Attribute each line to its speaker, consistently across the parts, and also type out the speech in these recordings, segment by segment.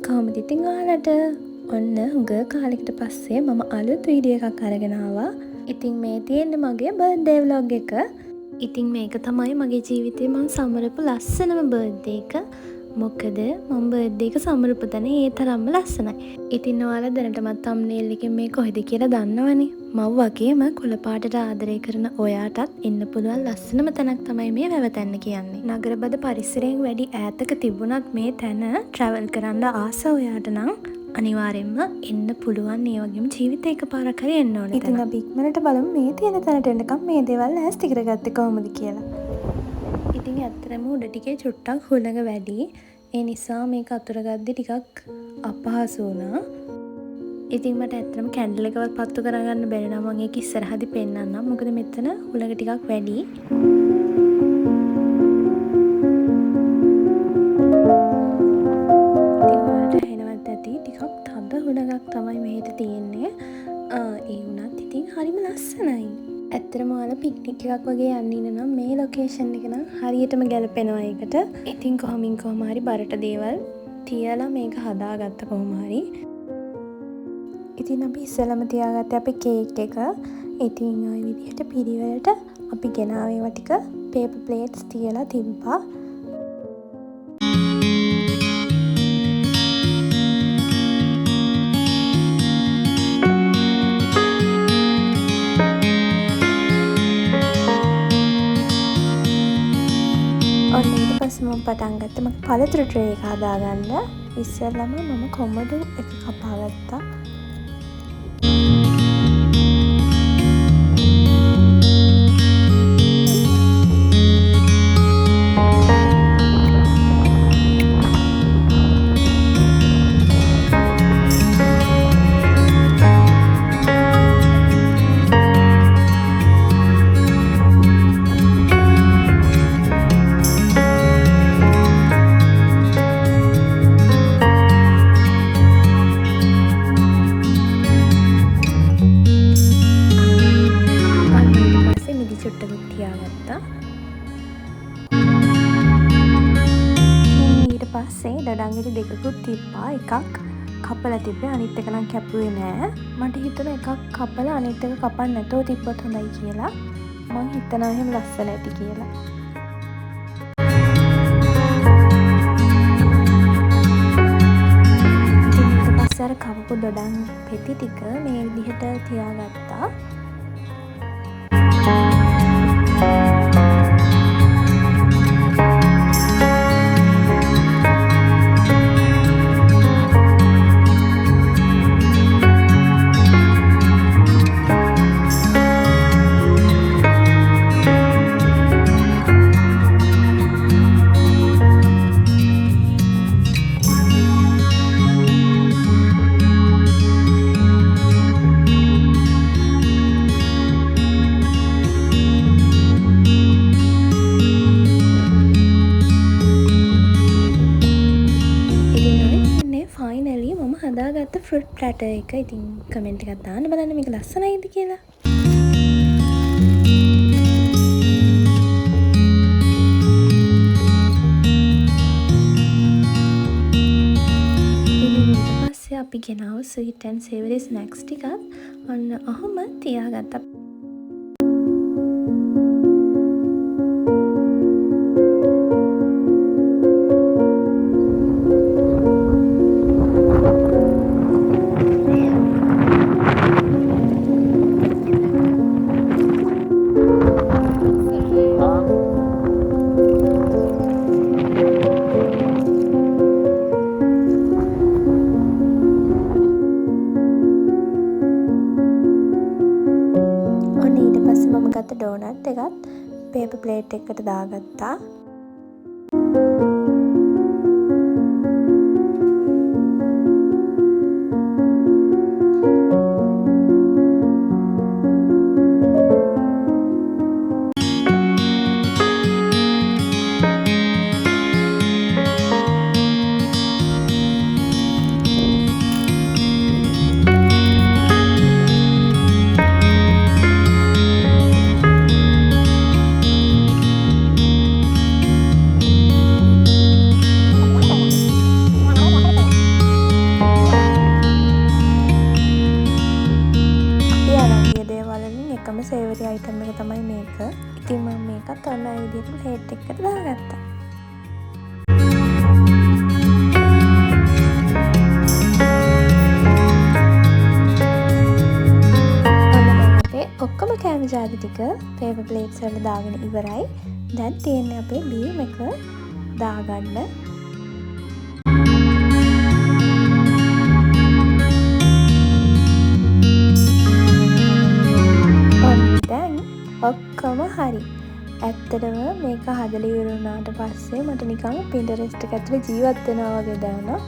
Speaker 1: කොහොමද ඉතින් ඔයාලට? ඔන්න හුඟ කාලෙකට පස්සේ මම අලුත් වීඩියෝ එකක් අරගෙන ආවා. ඉතින් මේ තියෙන්නේ මගේ බර්ත්ඩේ vlog එක. ඉතින් මේක තමයි මගේ ජීවිතේ මම සමරපු ලස්සනම බර්ත්ඩේ එක. මොකද මම බර්ත්ඩේ එක සමරපු තැන ඒ තරම්ම ලස්සනයි. ඉතින් ඔයාලා දැනටමත් thumbnail එකෙන් මේ කොහෙද කියලා දන්නවනේ. මම වගේම කොළ පාටට ආදරය කරන ඔයාටත් එන්න පුළුවන් ලස්සනම තැනක් තමයි මේ වැවතැන්න කියන්නේ. නගරබද පරිසරයෙන් වැඩි ඈතක තිබුණත් මේ තැන travel කරන්න ආස ඔයාට නම් අනිවාර්යෙන්ම එන්න පුළුවන්. ඒ වගේම ජීවිතේ එකපාරක් හරි එන්න ඕනේ. ඉතින් අපි ඉක්මනට බලමු මේ තියෙන තැනට එන්නකම් මේ දේවල් ඈස්ති කරගත්තේ කොහොමද කියලා. ඉතින් ඇත්තටම උඩ ටිකේ චුට්ටක් හුළඟ වැඩි. ඒ නිසා මේක අතුරගද්දි ටිකක් අපහසු වුණා. ඉතින් මට ඇත්තටම කැන්ඩල් එකවත් පත්තු කරගන්න බැරි නම් මම ඒක ඉස්සරහදී පෙන්නන්නම්. මොකද මෙතන හුළඟ ටිකක් වැඩි. ඉතින් වලට හෙනවත් ඇති ටිකක් තද හුළඟක් තමයි මෙහෙට තියෙන්නේ. ඒ වුණත් ඉතින් හරිම ලස්සනයි. ඇත්තටම ඔයාලා පික්නික් එකක් වගේ යන්න ඉන්න නම් මේ ලොකේෂන් එක නම් හරියටම ගැලපෙනවා ඒකට. ඉතින් කොහොම හරි බරට දේවල් තියලා මේක හදාගත්ත කොහොම හරි. ඉතින් අපි ඉස්සෙල්ලම තියාගත්තේ අපේ කේක් එක. ඉතින් ওই විදිහට පිළිවෙලට අපි ගෙනාවේ ඒවා ටික පේපර් ප්ලේට්ස් තියලා තිබ්බා. ඔන්න ඊට පස්සේ මම පටන් ගත්තා මගේ පළතුරු ට්‍රේ එක හදාගන්න. ඉස්සෙල්ලම මම කොමඩු එක කපාගත්තා. ඊට පස්සේ දඩංගිරි දෙකකුත් තිබ්බා. එකක් කපලා තිබ්බේ අනිත් එක නම් කැපුවේ නෑ. මට හිතුණා එකක් කපලා අනිත් එක කපන්න නැතෝ තිබ්බොත් හොඳයි කියලා. මං හිතනවා එහෙම ලස්සන ඇති කියලා. ඉතින් ඊට පස්සේ අර කපපු දොඩම් පෙති ටික මේ විදිහට තියාගත්තා. හදාගත්ත ෆෘට් ප්ලැටර් එක. ඉතින් කමෙන්ට් එකක් දාන්න බලන්න මේක ලස්සනයිද කියලා. ඉතින් ඊට පස්සේ අපි ගෙනාව ස්වීට් ඇන්ඩ් සේවරි ස්නැක්ස් ටිකක් ඔන්න ඔහොම තියාගත්තා. ඩෝනට් එකත් පේපර් ප්ලේට් එකකට දාගත්තා. හොඳම සේවරි අයිටම් එක තමයි මේක. ඉතින් මම මේකත් ඔන්න ඔය විදිහට ප්ලේට් එකකට දාගත්තා. ඔක්කොම කෑම ජාති ටික පේපර් ප්ලේට්ස් වලට දාගෙන ඉවරයි. දැන් තියෙන්නේ අපේ බීම් එක දාගන්න. දැන් ඔක්කොම හරි. ඇත්තටම මේක හදලා ඉවර වුණාට පස්සේ මට නිකන් Pinterest එක ඇතුලේ ජීවත් වෙනවා වගේ දැනුණා.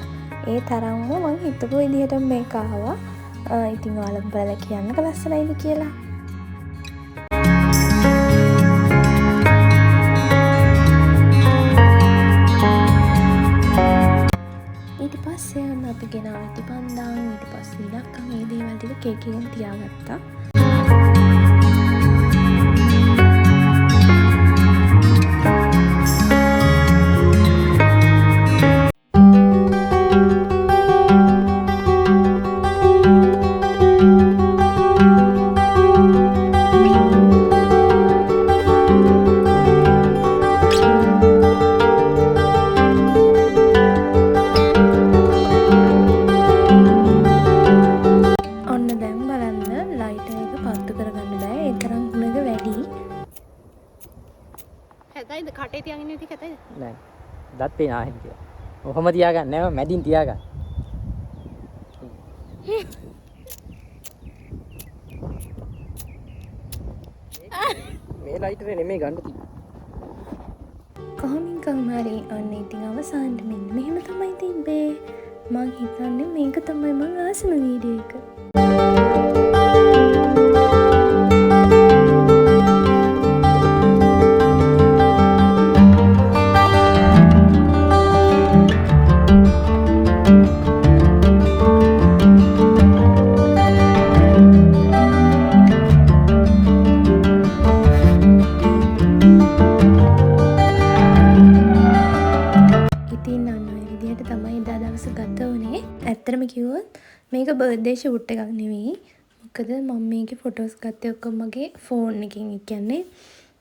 Speaker 1: ඒ තරම්ම මම හිතපු විදිහට මේක ආවා. ඉතින් ඔයාලා බලලා කියන්නක ලස්සනයිද කියලා. අපි ගෙනාව ඉති පන්දාන් ඊට පස්සේ ඉලක්කම් මේ දේවල් ටික කේකෙන් තියාගත්තා.
Speaker 2: හැබැයි කටේ තියාගෙන ඉන්නේ කැතයිද?
Speaker 3: නෑ. දත් පේන ආහෙන් කියලා. ඔහොම තියාගන්න නෑ මැදින් තියාගන්න. මේ ලයිටරේ නෙමෙයි ගන්න තියෙන්නේ.
Speaker 1: කොහොමින් කවුමාරි අන්න ඉතින් අවසානට මෙන්න මෙහෙම තමයි තිබ්බේ. මං හිතන්නේ මේක තමයි මං ආසම වීඩියෝ එක. ඇත්තටම කිව්වොත් මේක බර්ත්ඩේ ෂූට් එකක් නෙවෙයි. මොකද මම මේකේ ෆොටෝස් ගත්තේ ඔක්කොම මගේ ෆෝන් එකෙන්. ඒ කියන්නේ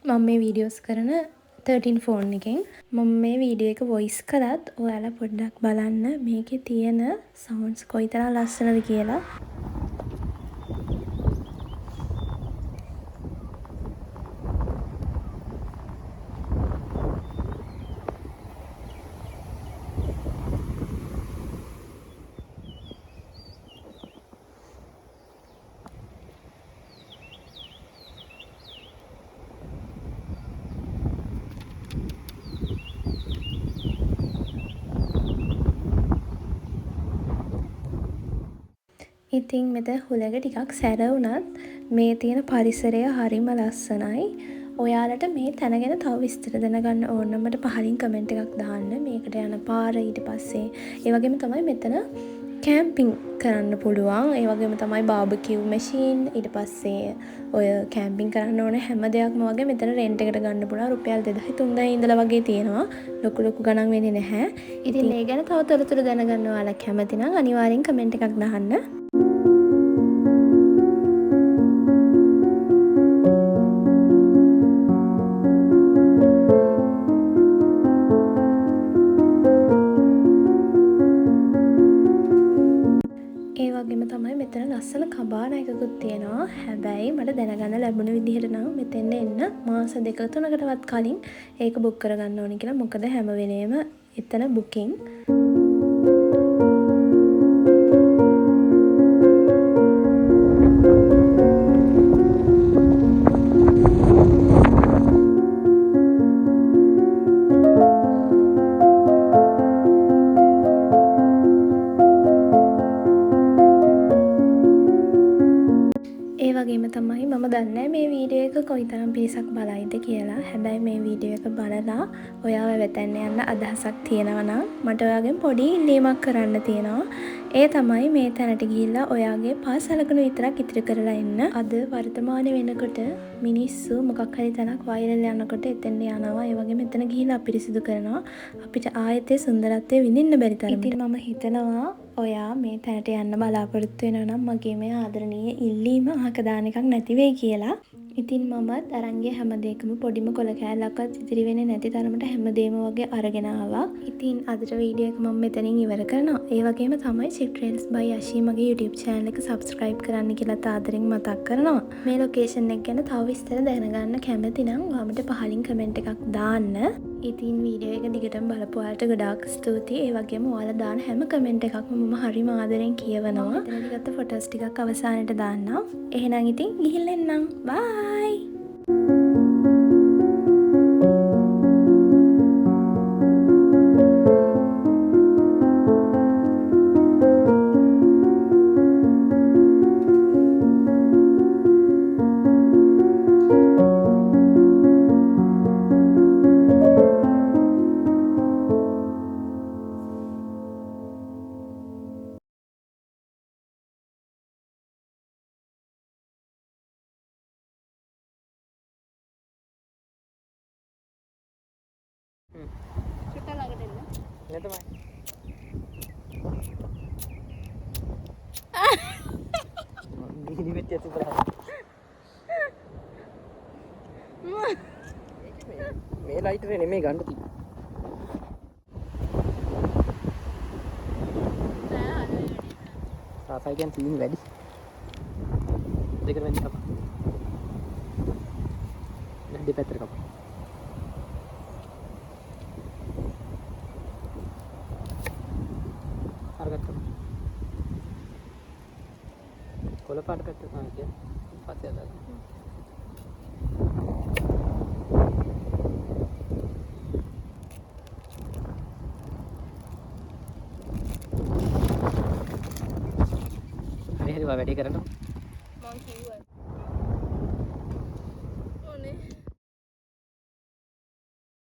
Speaker 1: මම මේ වීඩියෝස් කරන 13 ෆෝන් එකෙන්. මම මේ වීඩියෝ එක වොයිස් කරත් ඔයාලා පොඩ්ඩක් බලන්න මේකේ තියෙන සවුන්ඩ්ස් කොයිතරම් ලස්සනද කියලා. ඉතින් මෙතන හුලඟ ටිකක් සැර වුණත් මේ තියෙන පරිසරය හරිම ලස්සනයි. ඔයාලට මේ තැන ගැන තව විස්තර දැනගන්න ඕන නම් මට පහලින් කමෙන්ට් එකක් දාන්න. මේකට යන පාර ඊට පස්සේ ඒ වගේම තමයි මෙතන කැම්පින් කරන්න පුළුවන්. ඒ වගේම තමයි බාබකියු මැෂින් ඊට පස්සේ ඔය කැම්පින් කරන්න ඕන හැම දෙයක්ම වගේ මෙතන රෙන්ට් එකට ගන්න පුළුවන්. රුපියල් 2300 ඉඳලා වගේ තියෙනවා. ලොකු ගණන් වෙන්නේ නැහැ. ඉතින් මේ ගැන තව තොරතුරු දැනගන්න ඔයාලා කැමති නම් අනිවාර්යෙන් කමෙන්ට් එකක් දාන්න. තමයි මෙතන ලස්සන කබාන එකකුත් තියෙනවා. හැබැයි මට දැනගන්න ලැබුණ විදිහට නම් මෙතෙන්ට එන්න මාස 2-3කටවත් කලින් ඒක බුක් කරගන්න ඕනේ කියලා. මොකද හැම වෙලේම එතන බුකින්. වගේම තමයි මම දන්නේ මේ වීඩියෝ එක කොයිතරම් පිරිසක් බලයිද කියලා. හැබැයි මේ වීඩියෝ එක බලලා ඔයාව වෙතෙන් යන්න අදහසක් තියෙනවා නම් මට ඔයාගෙන් පොඩි ඉල්ලීමක් කරන්න තියෙනවා. ඒ තමයි මේ තැනට ගිහිල්ලා ඔයාගේ පාස් සලකුණු විතරක් ඉතිරි කරලා එන්න. අද වර්තමානයේ වෙනකොට මිනිස්සු මොකක් හරි තැනක් වෛරල් යනකොට එතෙන්ට යනවා. ඒ වගේම එතන ගිහිල්ලා අපිරිසිදු කරනවා. අපිට ආයතේ සුන්දරත්වය විඳින්න බැරි තරමට. ඉතින් මම හිතනවා ඔයා මේ තැනට යන්න බලාපොරොත්තු වෙනවා නම් මගේ මේ ආදරණීය ඉල්ලීම අහක දාන එකක් නැති වෙයි කියලා. ඉතින් මමත් අරන්ගේ හැමදේකම පොඩිම කොල කෑල්ලක්වත් ඉතිරි වෙන්නේ නැති තරමට හැමදේම වගේ අරගෙන ආවා. ඉතින් අදට වීඩියෝ එක මම මෙතනින් ඉවර කරනවා. ඒ වගේම තමයි Chitreels by Ashi මගේ YouTube channel එක subscribe කරන්න කියලා ආදරෙන් මතක් කරනවා. මේ location එක ගැන තව විස්තර දැනගන්න කැමති නම් ඔයාලට පහලින් comment එකක් දාන්න. ඉතින් වීඩියෝ එක දිගටම බලපු ඔයාලට ගොඩාක් ස්තුතියි. ඒ වගේම ඔයාලා දාන හැම comment එකක්ම මම හරිම ආදරෙන් කියවනවා. එතනදී ගත්ත photos ටිකක් අවසානයේ දාන්නම්. එහෙනම් ඉතින් ගිහින් එන්නම්. Bye.
Speaker 2: චුට්ටක් ළඟට එන්න.
Speaker 3: Ini tuh, Mai. Di media tuh berapa? මේ ලයිටරේ නෙමෙයි ගන්න තියෙන්නේ. සාසයි කියන්නේ තීන් වැඩි. දෙකට වෙන්න කපා. දැන් දෙපැත්තට කපා. අරකට කපා. කොළ පාට පැත්ත තමයි කියන්නේ. පස්සේ අදාලා. වැඩි කරනවා
Speaker 2: මං කිව්වා